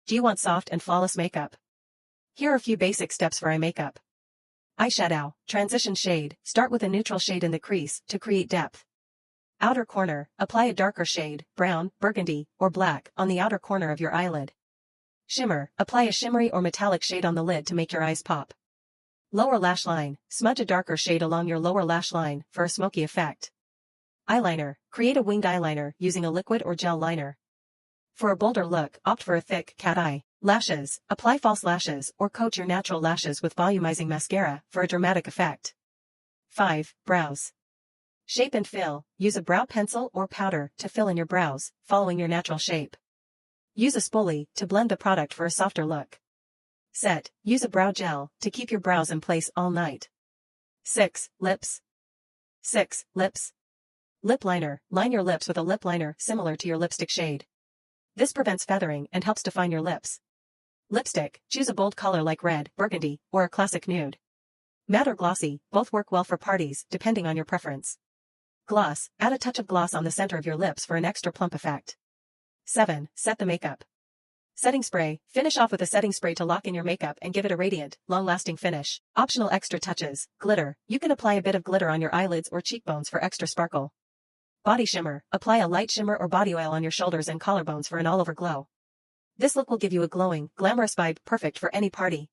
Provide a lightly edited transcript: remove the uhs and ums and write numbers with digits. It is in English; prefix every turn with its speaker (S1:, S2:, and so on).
S1: Do you want soft and flawless makeup? Here are a few basic steps for eye makeup. Eyeshadow, transition shade. Start with a neutral shade in the crease to create depth. Outer corner, apply a darker shade, brown, burgundy, or black, on the outer corner of your eyelid. Shimmer, apply a shimmery or metallic shade on the lid to make your eyes pop. Lower lash line, smudge a darker shade along your lower lash line for a smoky effect. Eyeliner, create a winged eyeliner using a liquid or gel liner. For a bolder look, opt for a thick cat eye. Lashes, apply false lashes or coat your natural lashes with volumizing mascara for a dramatic effect. 5. Brows. Shape and fill, use a brow pencil or powder to fill in your brows, following your natural shape. Use a spoolie to blend the product for a softer look. Set, use a brow gel to keep your brows in place all night. 6. Lips. 6. Lips. Lip liner, line your lips with a lip liner similar to your lipstick shade. This prevents feathering and helps define your lips. Lipstick, choose a bold color like red, burgundy, or a classic nude. Matte or glossy, both work well for parties, depending on your preference. Gloss, add a touch of gloss on the center of your lips for an extra plump effect. 7. Set the makeup. Setting spray, finish off with a setting spray to lock in your makeup and give it a radiant, long-lasting finish. Optional extra touches, glitter, you can apply a bit of glitter on your eyelids or cheekbones for extra sparkle. Body shimmer, apply a light shimmer or body oil on your shoulders and collarbones for an all-over glow. This look will give you a glowing, glamorous vibe perfect for any party.